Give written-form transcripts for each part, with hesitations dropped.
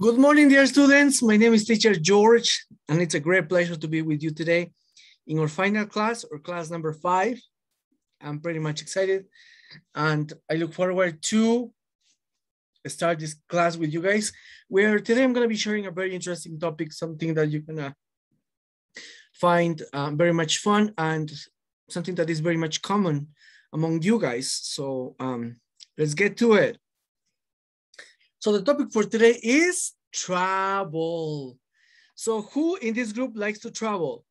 Good morning, dear students. My name is teacher George, and it's a great pleasure to be with you today in our final class, or class number 5. I'm pretty much excited, and I look forward to start this class with you guys, where today I'm going to be sharing a very interesting topic, something that you're going to find very much fun and something that is very much common among you guys. So let's get to it. So the topic for today is travel. So who in this group likes to travel?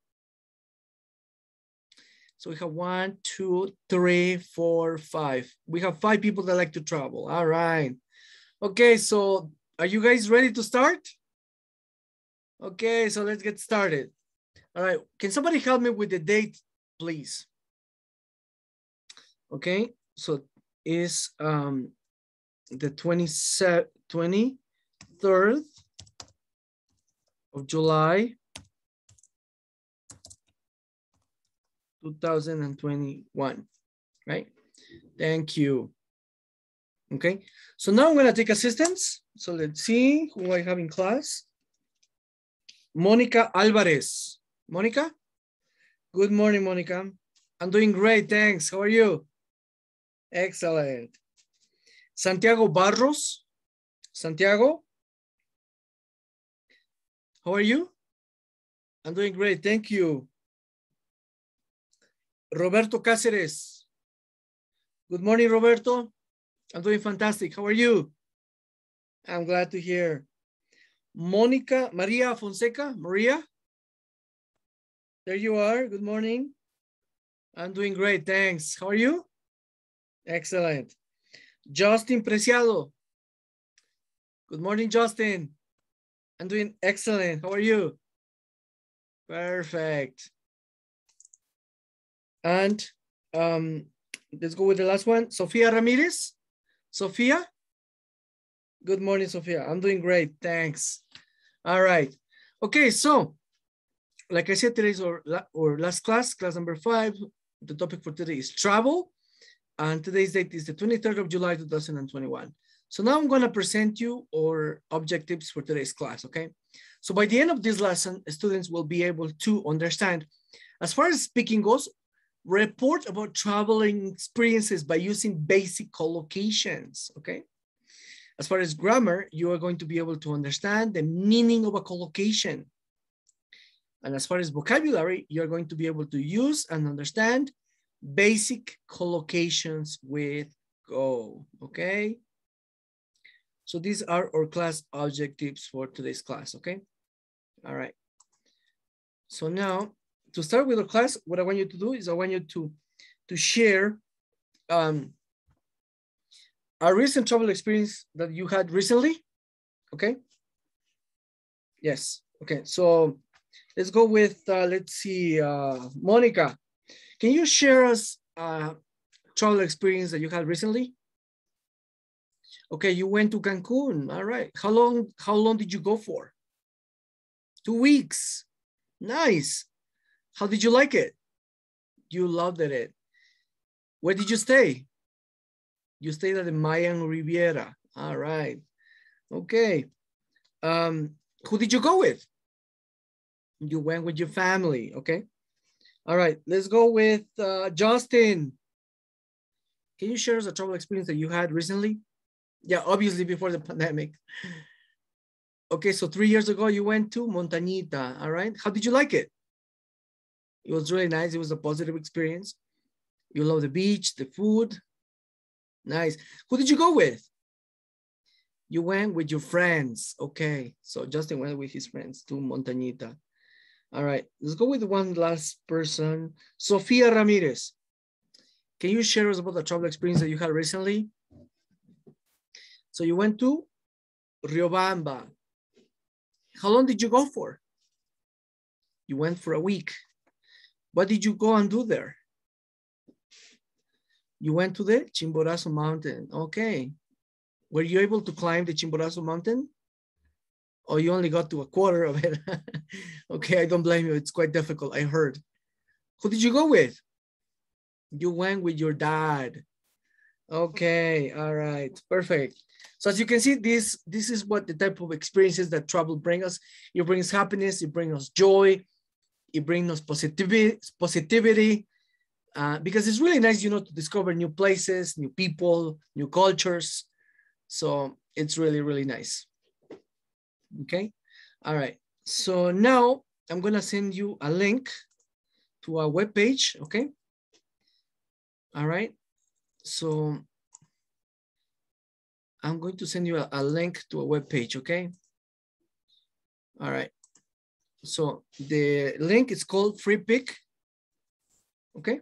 So we have 1, 2, 3, 4, 5. We have 5 people that like to travel. All right. Okay, so are you guys ready to start? Okay, so let's get started. All right, can somebody help me with the date, please? Okay, so is the 23rd of July, 2021, right? Thank you. Okay, so now I'm gonna take assistance. So let's see who I have in class. Monica Alvarez. Monica? Good morning, Monica. I'm doing great, thanks. How are you? Excellent. Santiago Barros. Santiago? How are you? I'm doing great, thank you. Roberto Cáceres. Good morning, Roberto. I'm doing fantastic. How are you? I'm glad to hear. Monica, Maria Fonseca. Maria? There you are. Good morning. I'm doing great, thanks. How are you? Excellent. Justin Preciado. Good morning, Justin. I'm doing excellent. How are you? Perfect. And let's go with the last one. Sofia Ramirez. Sofia? Good morning, Sofia. I'm doing great, thanks. All right. Okay, so like I said, today's our last class, class number 5. The topic for today is travel. And today's date is the 23rd of July, 2021. So now I'm gonna present you our objectives for today's class, okay? So by the end of this lesson, students will be able to understand, as far as speaking goes, report about traveling experiences by using basic collocations, okay? As far as grammar, you are going to be able to understand the meaning of a collocation. And as far as vocabulary, you're going to be able to use and understand basic collocations with go, okay? So these are our class objectives for today's class, okay? All right. So now, to start with the class, what I want you to do is I want you to share a recent travel experience that you had recently, okay? Yes, okay, so let's go with, let's see, Monica. Can you share us a travel experience that you had recently? Okay, you went to Cancun, all right. How long did you go for? 2 weeks, nice. How did you like it? You loved it. Where did you stay? You stayed at the Mayan Riviera. All right. Okay. Who did you go with? You went with your family. Okay. All right. Let's go with Justin. Can you share us a travel experience that you had recently? Yeah, obviously before the pandemic. Okay, so 3 years ago you went to Montañita. All right. How did you like it? It was really nice. It was a positive experience. You love the beach, the food. Nice. Who did you go with? You went with your friends. Okay. So Justin went with his friends to Montañita. All right. Let's go with one last person. Sofia Ramirez. Can you share us about the travel experience that you had recently? So you went to Riobamba. How long did you go for? You went for a week. What did you go and do there? You went to the Chimborazo Mountain. Okay. Were you able to climb the Chimborazo Mountain? Or you only got to a quarter of it? Okay, I don't blame you. It's quite difficult, I heard. Who did you go with? You went with your dad. Okay, all right, perfect. So as you can see, this is what the type of experiences that travel bring us. It brings happiness, it brings us joy, it brings us positivity, because it's really nice, you know, to discover new places, new people, new cultures. So it's really, really nice. Okay, all right. So now I'm gonna send you a link to our webpage, okay? All right, so I'm going to send you a link to a webpage, okay? All right, so the link is called Free Pick, okay?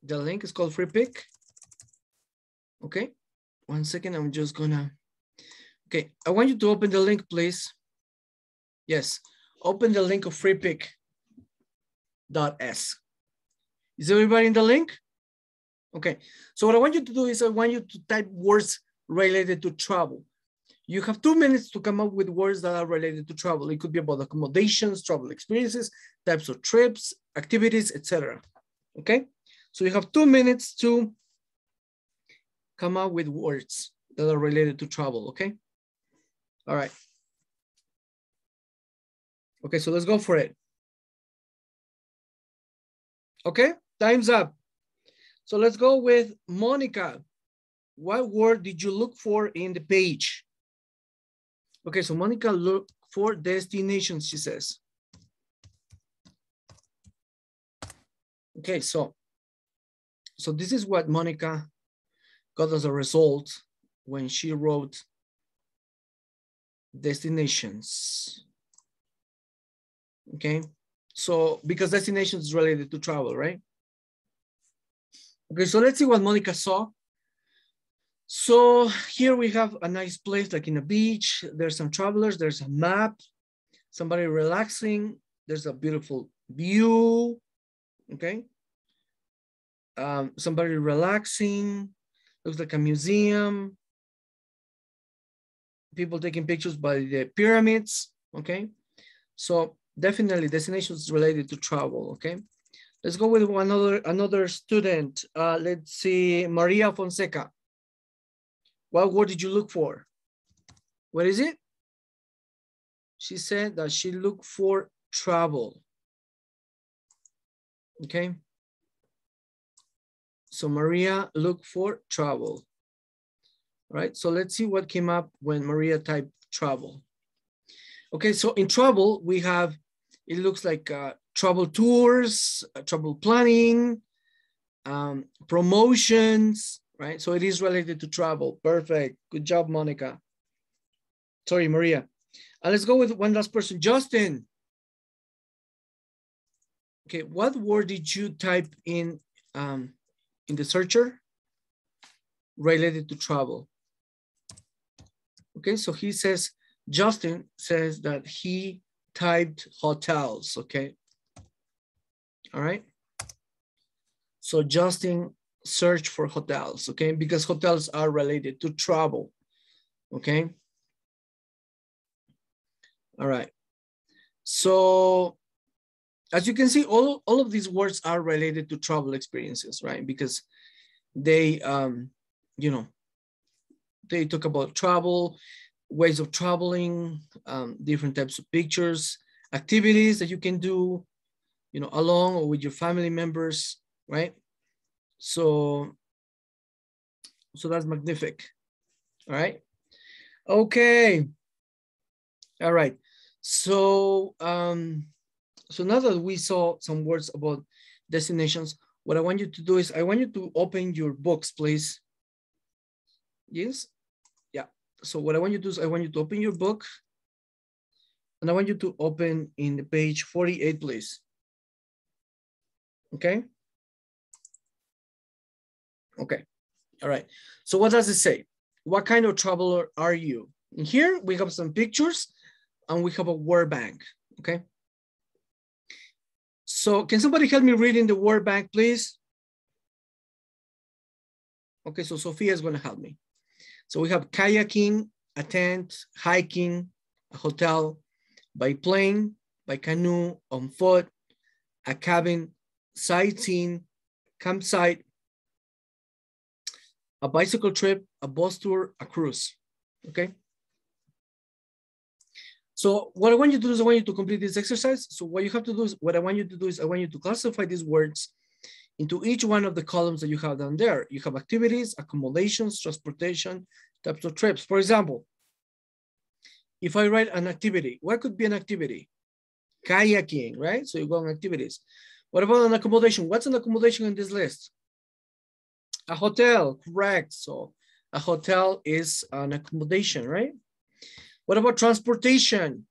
The link is called Free Pick, okay? 1 second, I'm just gonna, okay, I want you to open the link, please. Yes, open the link of freepick.s. Is everybody in the link? Okay, so what I want you to do is I want you to type words related to travel. You have 2 minutes to come up with words that are related to travel. It could be about accommodations, travel experiences, types of trips, activities, etc. Okay, so you have 2 minutes to come up with words that are related to travel, okay? All right. Okay, so let's go for it. Okay, time's up. So let's go with Monica. What word did you look for in the page? Okay, so Monica looked for destinations, she says. Okay, so this is what Monica got as a result when she wrote destinations. Okay, so because destinations is related to travel, right? Okay, so let's see what Monica saw. So here we have a nice place like in a beach. There's some travelers, there's a map, somebody relaxing. There's a beautiful view, okay? Somebody relaxing, looks like a museum. People taking pictures by the pyramids, okay? So definitely destinations related to travel, okay? Let's go with another student. Let's see, Maria Fonseca. What word did you look for? What is it? She said that she looked for travel. Okay. So Maria looked for travel. All right. So let's see what came up when Maria typed travel. Okay. So in travel, we have, it looks like travel tours, travel planning, promotions, right? So it is related to travel. Perfect. Good job, Monica. Sorry, Maria. Let's go with one last person, Justin. Okay, what word did you type in the searcher related to travel? Okay, so he says, Justin says that he typed hotels, okay? All right. So Justin searched for hotels, okay? Because hotels are related to travel, okay? All right. So as you can see, all of these words are related to travel experiences, right? Because they, you know, they talk about travel, ways of traveling, different types of pictures, activities that you can do, you know, along or with your family members, right? So that's magnific, all right? Okay, all right. So, so now that we saw some words about destinations, what I want you to do is I want you to open your books, please. Yes, yeah. So what I want you to do is I want you to open your book and I want you to open in the page 48, please. Okay. Okay. All right. So what does it say? What kind of traveler are you? And here we have some pictures and we have a word bank. Okay. So can somebody help me read in the word bank, please? Okay, so Sophia is going to help me. So we have kayaking, a tent, hiking, a hotel, by plane, by canoe, on foot, a cabin, sightseeing, campsite, a bicycle trip, a bus tour, a cruise, okay? So what I want you to do is I want you to complete this exercise. So what you have to do is, what I want you to do is I want you to classify these words into each one of the columns that you have down there. You have activities, accommodations, transportation, types of trips. For example, if I write an activity, what could be an activity? Kayaking, right? So you go on activities. What about an accommodation? What's an accommodation in this list? A hotel, correct. So a hotel is an accommodation, right? What about transportation?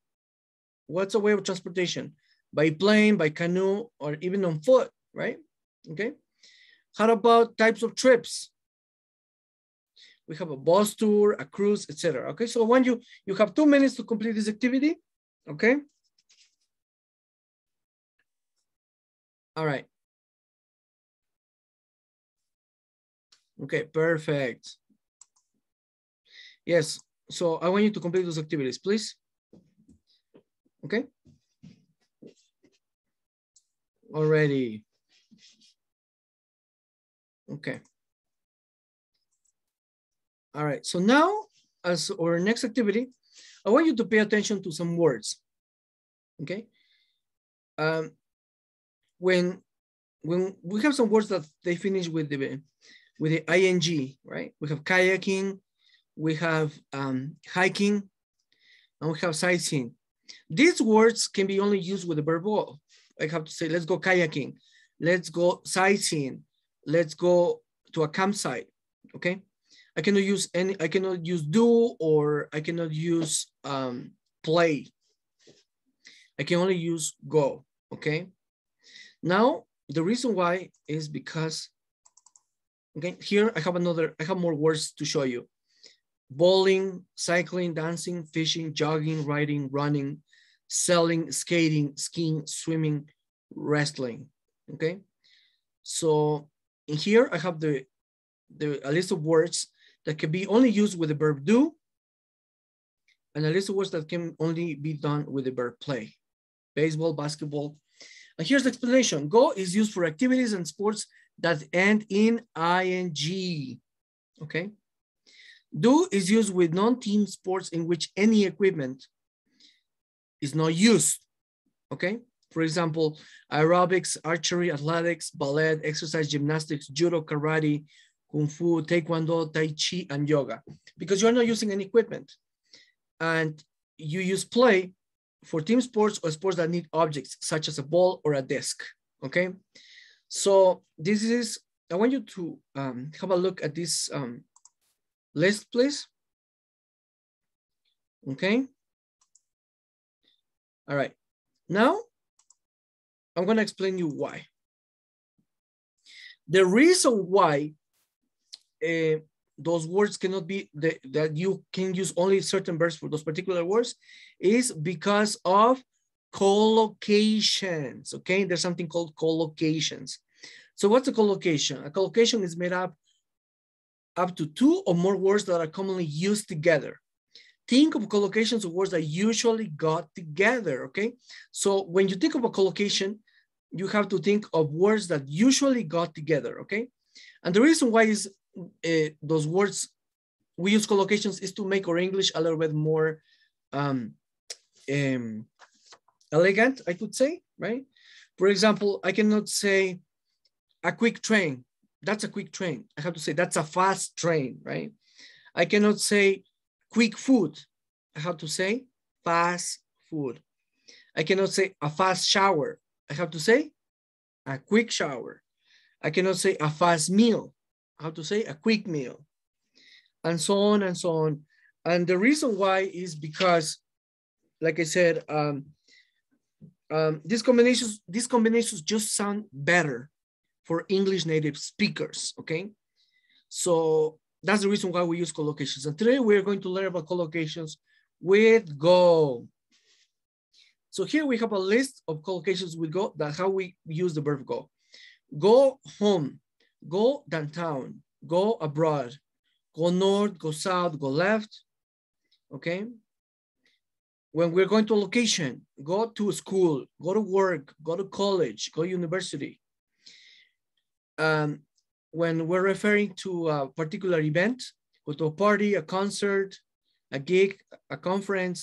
What's a way of transportation? By plane, by canoe, or even on foot, right? Okay. How about types of trips? We have a bus tour, a cruise, etc. Okay, so when you have 2 minutes to complete this activity, okay? All right. Okay, perfect. Yes, so I want you to complete those activities, please. Okay. Already. Okay. All right, so now as our next activity, I want you to pay attention to some words, okay? When we have some words that they finish with the ing, right? We have kayaking, we have hiking, and we have sightseeing. These words can be only used with the verb go. I have to say, let's go kayaking, let's go sightseeing, let's go to a campsite, okay? I cannot use do, or I cannot use play. I can only use go, okay? Now, the reason why is because, okay, here I have more words to show you. Bowling, cycling, dancing, fishing, jogging, riding, running, sailing, skating, skiing, swimming, wrestling, okay? So in here, I have a list of words that can be only used with the verb do, and a list of words that can only be done with the verb play. Baseball, basketball. And here's the explanation. Go is used for activities and sports that end in ing, okay? Do is used with non-team sports in which any equipment is not used, okay? For example, aerobics, archery, athletics, ballet, exercise, gymnastics, judo, karate, kung fu, taekwondo, tai chi, and yoga, because you're not using any equipment. And you use play for team sports or sports that need objects, such as a ball or a disc, okay? So this is, I want you to have a look at this list, please. Okay. All right. Now, I'm gonna explain you why. The reason why those words cannot be, that you can use only certain verbs for those particular words is because of collocations, okay? There's something called collocations. So what's a collocation? A collocation is made up to 2 or more words that are commonly used together. Think of collocations of words that usually got together, okay? So when you think of a collocation, you have to think of words that usually got together, okay? And the reason why is those words, we use collocations, is to make our English a little bit more elegant, I could say, right? For example, I cannot say a quick train. That's a quick train. I have to say that's a fast train, right? I cannot say quick food. I have to say fast food. I cannot say a fast shower. I have to say a quick shower. I cannot say a fast meal. I have to say a quick meal, and so on and so on. And the reason why is because, like I said, these combinations just sound better for English native speakers, okay? So that's the reason why we use collocations. And today we're going to learn about collocations with go. So here we have a list of collocations with go, that how we use the verb go. Go home, go downtown, go abroad, go north, go south, go left, okay? When we're going to a location, go to school, go to work, go to college, go to university. When when we're referring to a particular event, go to a party, a concert, a gig, a conference.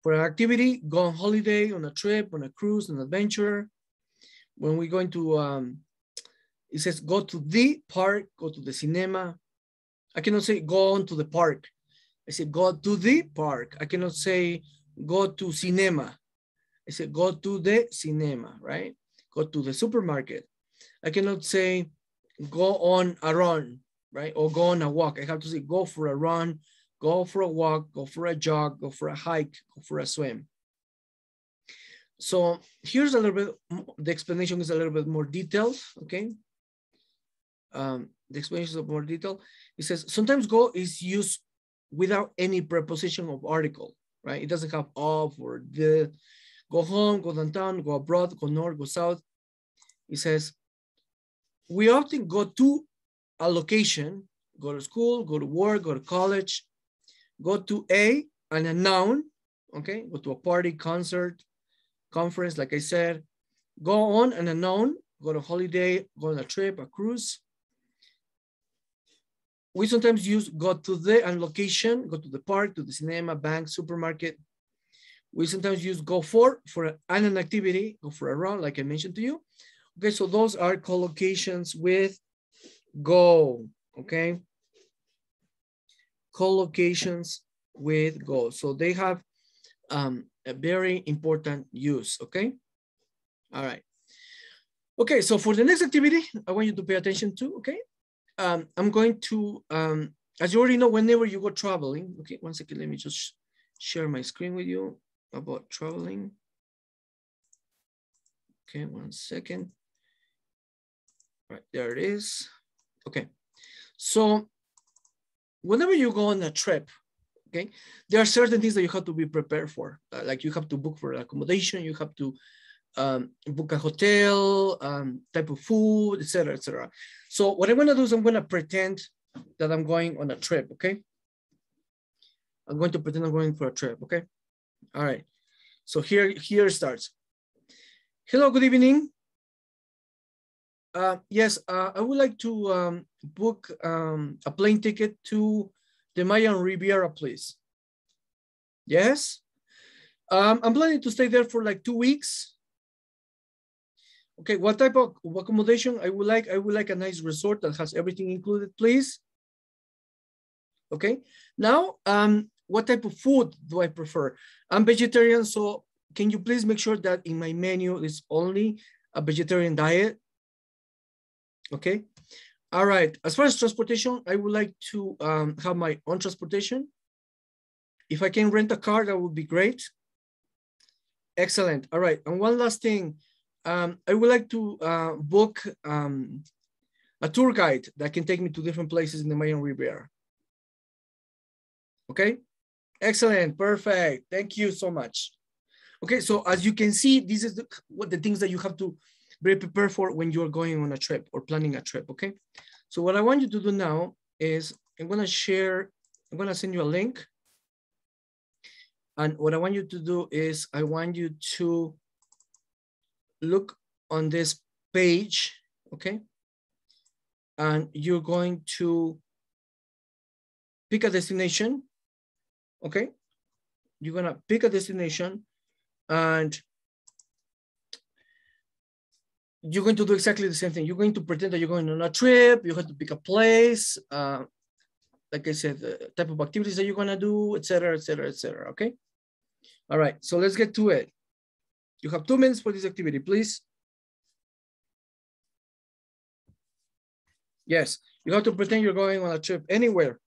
For an activity, go on holiday, on a trip, on a cruise, an adventure. When we're going to, it says go to the park, go to the cinema. I cannot say go on to the park. I say go to the park. I cannot say go to cinema. I say go to the cinema, right? Go to the supermarket. I cannot say go on a run, right? Or go on a walk. I have to say go for a run, go for a walk, go for a jog, go for a hike, go for a swim. So here's a little bit, the explanation is a little bit more detailed, okay? The explanation is more detailed. It says sometimes go is used without any preposition of article, right? It doesn't have of or the. Go home, go downtown, go abroad, go north, go south. It says, we often go to a location, go to school, go to work, go to college, go to and a noun, okay? Go to a party, concert, conference, like I said. Go on and a noun, go to holiday, go on a trip, a cruise. We sometimes use go to the and location, go to the park, to the cinema, bank, supermarket. We sometimes use go for an activity, go for a run, like I mentioned to you. Okay, so those are collocations with go, okay? Collocations with go. So they have a very important use, okay? All right. Okay, so for the next activity, I want you to pay attention to, okay? I'm going to, as you already know, whenever you go traveling, okay, one second, let me just share my screen with you about traveling. Okay, one second. All right, there it is. Okay, so whenever you go on a trip, okay, there are certain things that you have to be prepared for. Like you have to book for accommodation, you have to book a hotel, type of food, etc., etc. So what I'm gonna do is I'm gonna pretend that I'm going on a trip, okay? I'm going to pretend I'm going for a trip, okay? All right, so here starts. Hello, good evening. Yes, I would like to book a plane ticket to the Mayan Riviera, please. Yes? I'm planning to stay there for like 2 weeks. Okay, what type of accommodation I would like a nice resort that has everything included, please. Okay, now, what type of food do I prefer? I'm vegetarian, so can you please make sure that in my menu is only a vegetarian diet? Okay, all right. As far as transportation, I would like to have my own transportation. If I can rent a car, that would be great. Excellent. All right, and one last thing. I would like to book a tour guide that can take me to different places in the Mayan Riviera. Okay, excellent, perfect. Thank you so much. Okay, so as you can see, this is the things that you have to be prepared for when you're going on a trip or planning a trip, okay? So what I want you to do now is I'm gonna send you a link. And what I want you to do is I want you to look on this page, okay? And you're going to pick a destination, okay? You're gonna pick a destination and you're going to do exactly the same thing. You're going to pretend that you're going on a trip. You have to pick a place, like I said, the type of activities that you're gonna do, etc., etc., etc. Okay. All right. So let's get to it. You have 2 minutes for this activity, please. Yes, you have to pretend you're going on a trip anywhere.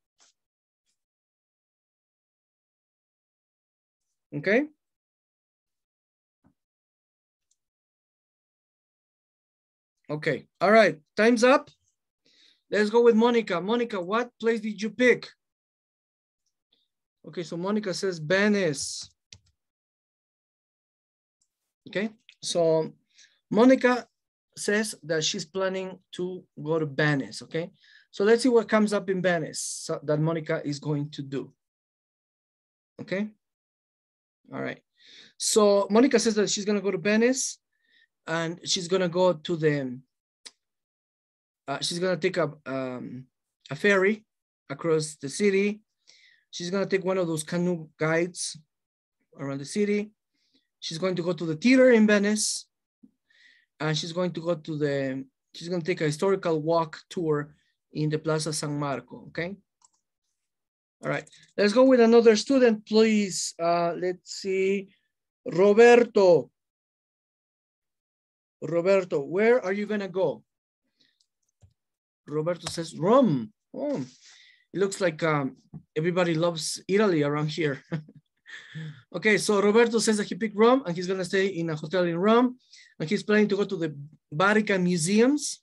Okay. Okay. All right. Time's up. Let's go with Monica. Monica, what place did you pick? Okay, so Monica says Venice. Okay, so Monica says that she's planning to go to Venice, okay? So let's see what comes up in Venice that Monica is going to do, okay? All right, so Monica says that she's gonna go to Venice and she's gonna go to the She's gonna take a ferry across the city. She's gonna take one of those canoe guides around the city. She's going to go to the theater in Venice. And she's going to go to she's gonna take a historical walk tour in the Plaza San Marco, okay? All right, let's go with another student, please. Let's see, Roberto. Roberto, where are you gonna go? Roberto says Rome. Oh, it looks like everybody loves Italy around here. Okay, so Roberto says that he picked Rome and he's gonna stay in a hotel in Rome and he's planning to go to the Vatican museums.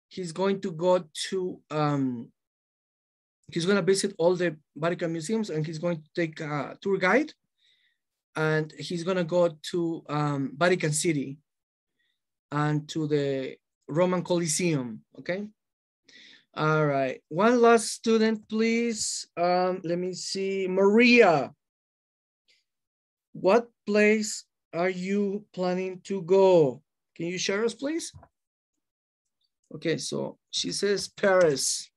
He's going to go to, he's gonna visit all the Vatican museums and he's going to take a tour guide and he's gonna go to Vatican City and to the Roman Colosseum, okay? All right, one last student, please. Let me see, Maria. What place are you planning to go? Can you share us, please? Okay, so she says Paris.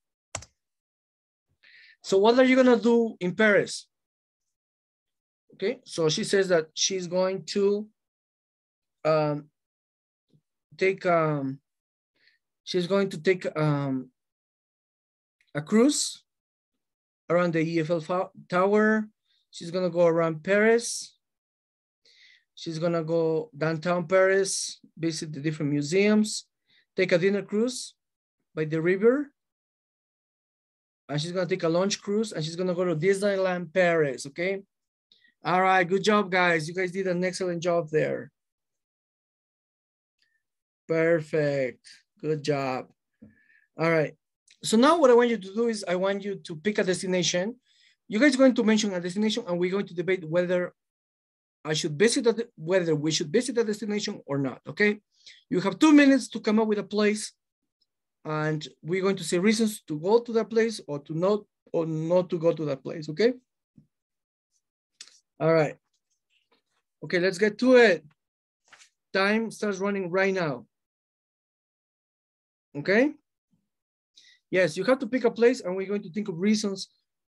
So what are you gonna do in Paris? Okay, so she says that she's going to take a cruise around the Eiffel Tower. She's gonna go around Paris. She's gonna go downtown Paris, visit the different museums, take a dinner cruise by the river, and she's gonna take a lunch cruise, and she's gonna go to Disneyland Paris, okay? All right, good job, guys. You guys did an excellent job there. Perfect, good job. All right, so now what I want you to do is I want you to pick a destination. You guys are going to mention a destination and we're going to debate whether we should visit the destination or not, okay? You have 2 minutes to come up with a place and we're going to say reasons to go to that place or not to go to that place, okay? All right. Okay, let's get to it. Time starts running right now. Okay? Yes, you have to pick a place and we're going to think of reasons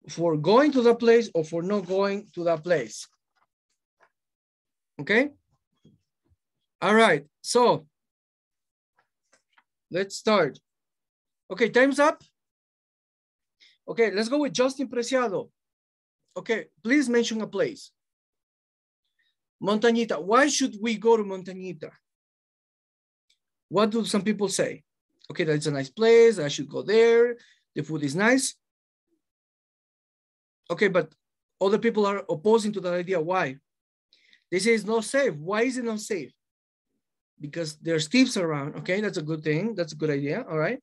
for going to that place or for not going to that place. Okay? All right, so let's start. Okay, time's up. Okay, let's go with Justin Preciado. Okay, please mention a place. Montañita, why should we go to Montañita? What do some people say? Okay, that's a nice place, I should go there, the food is nice. Okay, but other people are opposing to that idea, why? They say it's not safe. Why is it not safe? Because there's thieves around. Okay, that's a good thing. That's a good idea. All right.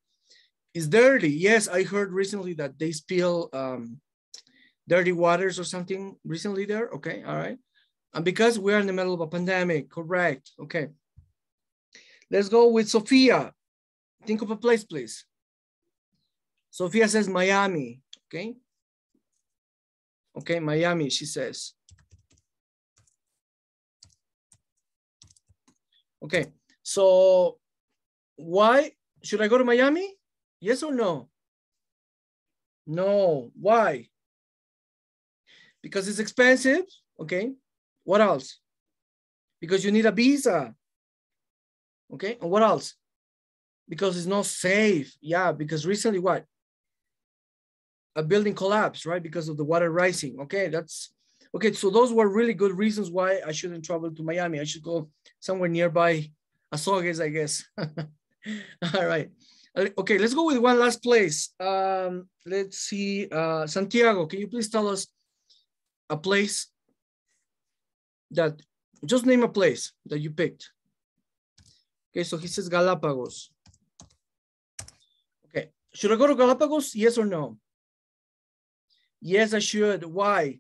It's dirty. Yes, I heard recently that they spill dirty waters or something recently there. Okay, all right. And because we're in the middle of a pandemic, correct. Okay. Let's go with Sophia. Think of a place, please. Sophia says Miami. Okay. Okay, Miami, she says. Okay, so why should I go to Miami? Yes or no? No, why? Because it's expensive, okay? What else? Because you need a visa, okay? And what else? Because it's not safe. Yeah, because recently what? A building collapsed, right? Because of the water rising, okay? Okay, so those were really good reasons why I shouldn't travel to Miami. I should go somewhere nearby Azogues, I guess. All right. Okay, let's go with one last place. Let's see, Santiago, can you please tell us a place just name a place that you picked. Okay, so he says Galapagos. Okay, should I go to Galapagos? Yes or no? Yes, I should. Why?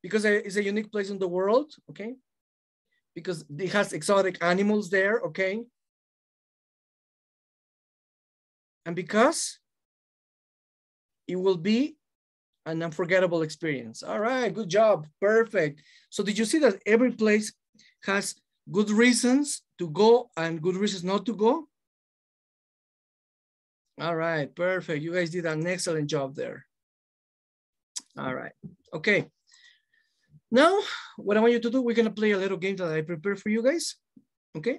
Because it's a unique place in the world, okay? Because it has exotic animals there, okay? And because it will be an unforgettable experience. All right, good job, perfect. So did you see that every place has good reasons to go and good reasons not to go? All right, perfect. You guys did an excellent job there. All right, okay. Now, what I want you to do, we're gonna play a little game that I prepared for you guys, okay?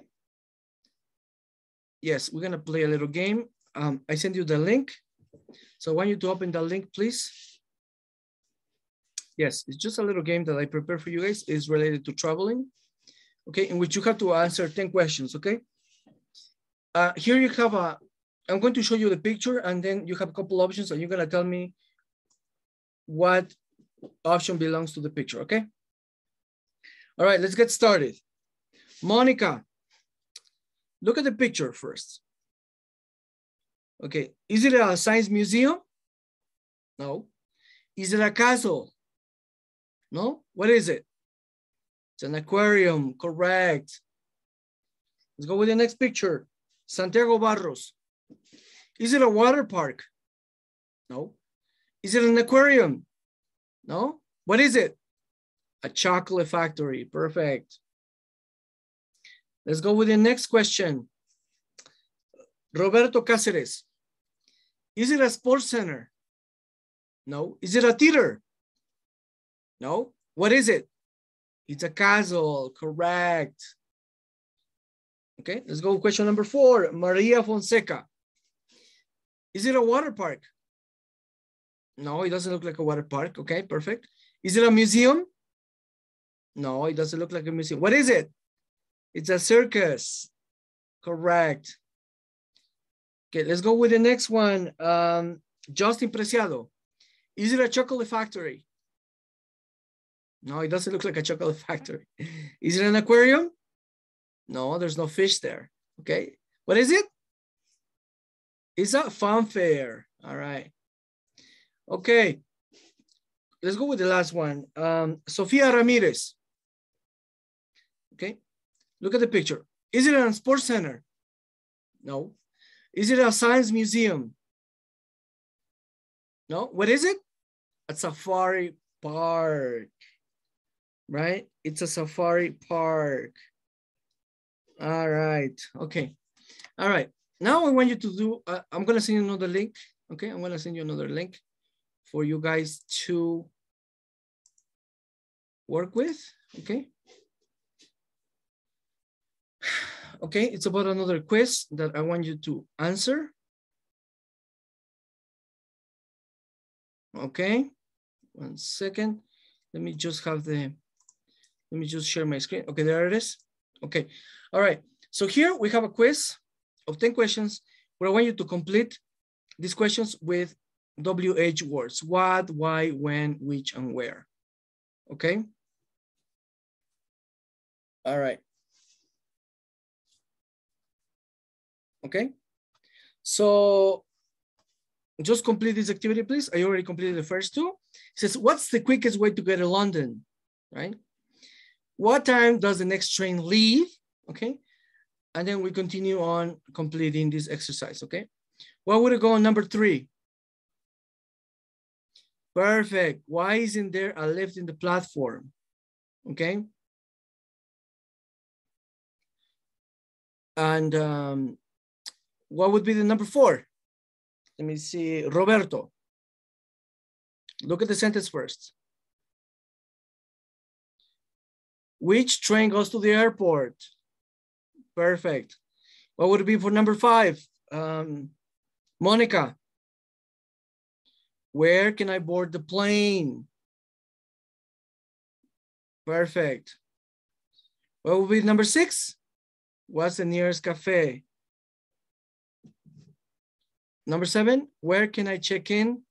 Yes, we're gonna play a little game. I send you the link. So I want you to open the link, please. Yes, it's just a little game that I prepared for you guys. It's related to traveling, okay? In which you have to answer 10 questions, okay? Here you have I'm going to show you the picture and then you have a couple options and you're gonna tell me what option belongs to the picture, okay? All right, let's get started. Monica, look at the picture first. Okay, is it a science museum? No. Is it a castle? No, what is it? It's an aquarium, correct. Let's go with the next picture. Santiago Barros. Is it a water park? No. Is it an aquarium? No. What is it? A chocolate factory, perfect. Let's go with the next question. Roberto Cáceres. Is it a sports center? No. Is it a theater? No. What is it? It's a castle, correct. Okay, let's go with question number 4. Maria Fonseca. Is it a water park? No, it doesn't look like a water park. Okay, perfect. Is it a museum? No, it doesn't look like a museum. What is it? It's a circus. Correct. Okay, let's go with the next one. Justin Preciado. Is it a chocolate factory? No, it doesn't look like a chocolate factory. Is it an aquarium? No, there's no fish there. Okay, what is it? It's a fun fair. All right. Okay, let's go with the last one. Sofia Ramirez. Okay, look at the picture. Is it a sports center? No. Is it a science museum? No. What is it? A safari park, right? It's a safari park. All right. Okay. All right. Now I want you to do, I'm going to send you another link. Okay. I'm going to send you another link for you guys to work with. Okay. Okay. It's about another quiz that I want you to answer. Okay. 1 second. Let me just share my screen. Okay. There it is. Okay. All right. So here we have a quiz of 10 questions where I want you to complete these questions with WH words. What, why, when, which, and where. Okay. All right. Okay. So just complete this activity, please. I already completed the first two. It says, what's the quickest way to get to London, right? What time does the next train leave? Okay. And then we continue on completing this exercise, okay? What would it go on number 3? Perfect. Why isn't there a lift in the platform? Okay. And what would be the number 4? Let me see, Roberto. Look at the sentence first. Which train goes to the airport? Perfect. What would it be for number 5? Monica. Where can I board the plane? Perfect. What would be number 6? What's the nearest cafe? Number 7, where can I check in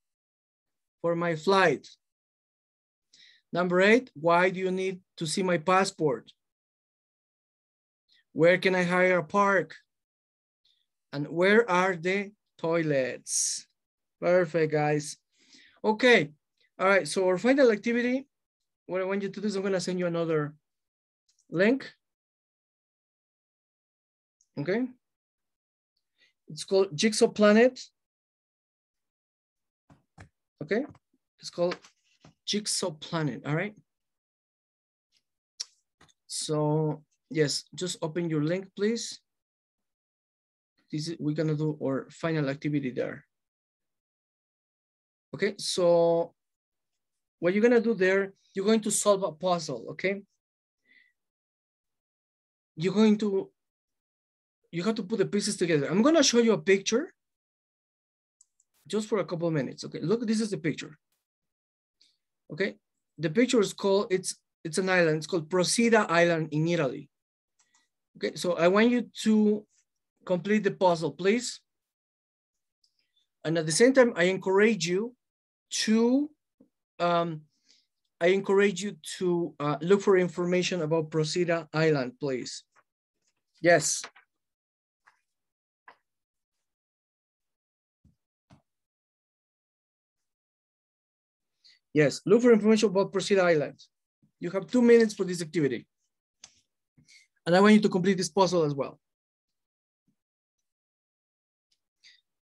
for my flight? Number 8, why do you need to see my passport? Where can I hire a park? And where are the toilets? Perfect, guys. Okay. All right. So our final activity, what I want you to do is I'm going to send you another link. Okay. It's called Jigsaw Planet. Okay. It's called Jigsaw Planet. All right. So yes, just open your link, please. we're gonna do our final activity there. Okay, so what you're gonna do there, you're going to solve a puzzle, okay? You have to put the pieces together. I'm gonna show you a picture just for a couple of minutes, okay? Look, this is the picture, okay? The picture is called, it's an island, it's called Procida Island in Italy. Okay, so I want you to complete the puzzle, please. And at the same time, I encourage you to look for information about Procida Island, please. Yes. Yes, look for information about Procida Island. You have 2 minutes for this activity. And I want you to complete this puzzle as well.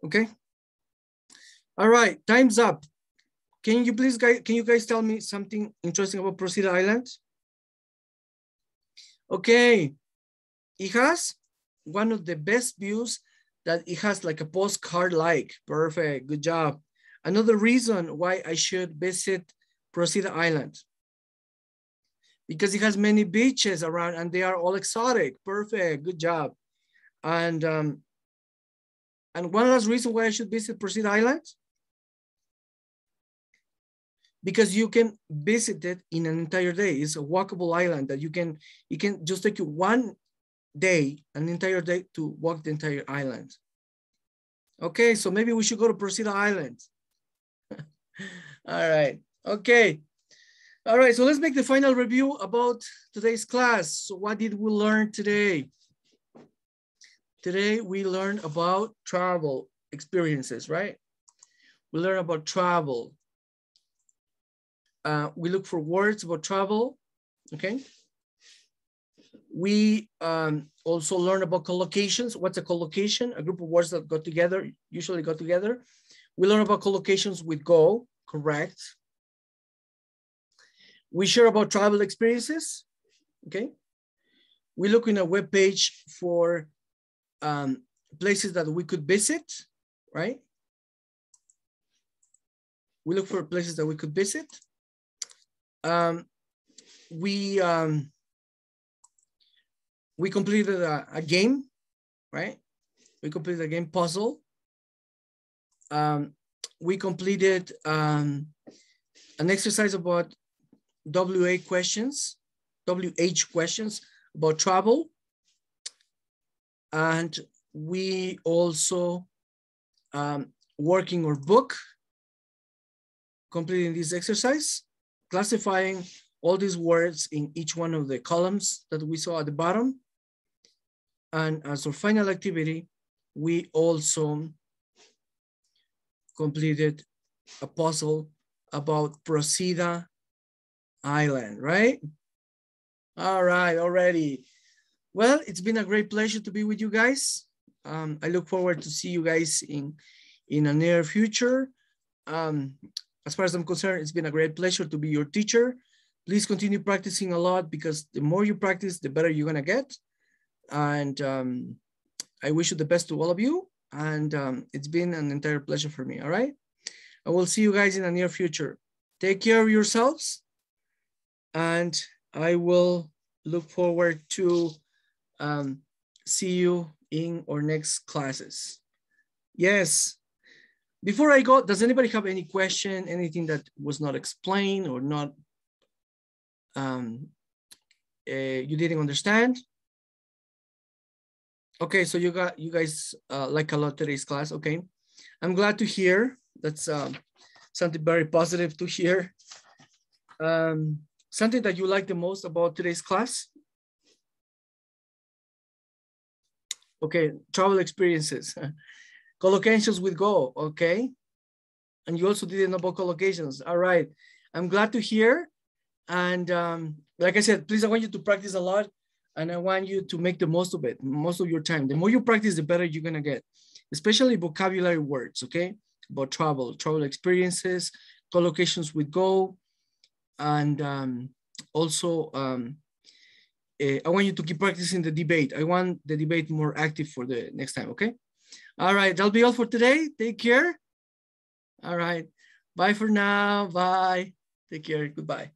Okay. All right, time's up. Can you please, guys, can you guys tell me something interesting about Procida Island? Okay, it has one of the best views that it has, like a postcard-like. Perfect, good job. Another reason why I should visit Procida Island, because it has many beaches around and they are all exotic. Perfect, good job. And one last reason why I should visit Procida Island, because you can visit it in an entire day. It's a walkable island that it can just take you one day, an entire day to walk the entire island. Okay, so maybe we should go to Procida Island. All right, okay. All right, so let's make the final review about today's class. So what did we learn today? Today we learned about travel experiences, right? We learned about travel. We look for words about travel, okay? We also learn about collocations. What's a collocation? A group of words that go together, usually go together. We learn about collocations with go, correct. We share about travel experiences, okay? We look in a web page for places that we could visit, right? We look for places that we could visit. We completed a game, right? We completed a game puzzle. We completed an exercise about WH questions about travel. And we also working our book, completing this exercise, classifying all these words in each one of the columns that we saw at the bottom. And as our final activity, we also completed a puzzle about Procida Island, right? All right, already. Well, it's been a great pleasure to be with you guys. I look forward to see you guys in a near future. As far as I'm concerned, it's been a great pleasure to be your teacher. Please continue practicing a lot, because the more you practice, the better you're gonna get. And I wish you the best to all of you. And it's been an entire pleasure for me, all right? I will see you guys in the near future. Take care of yourselves. And I will look forward to see you in our next classes. Yes. Before I go, does anybody have any question, anything that was not explained or not, you didn't understand? Okay, so you guys like a lot today's class, okay. I'm glad to hear. That's something very positive to hear. Something that you like the most about today's class? Okay, travel experiences. Collocations with go, okay. And you also didn't know about collocations. All right, I'm glad to hear. And like I said, please, I want you to practice a lot. And I want you to make the most of it, most of your time. The more you practice, the better you're gonna get, especially vocabulary words, okay? About travel experiences, collocations with go. And also, I want you to keep practicing the debate. I want the debate more active for the next time, okay? All right, that'll be all for today. Take care. All right. Bye for now. Bye. Take care. Goodbye.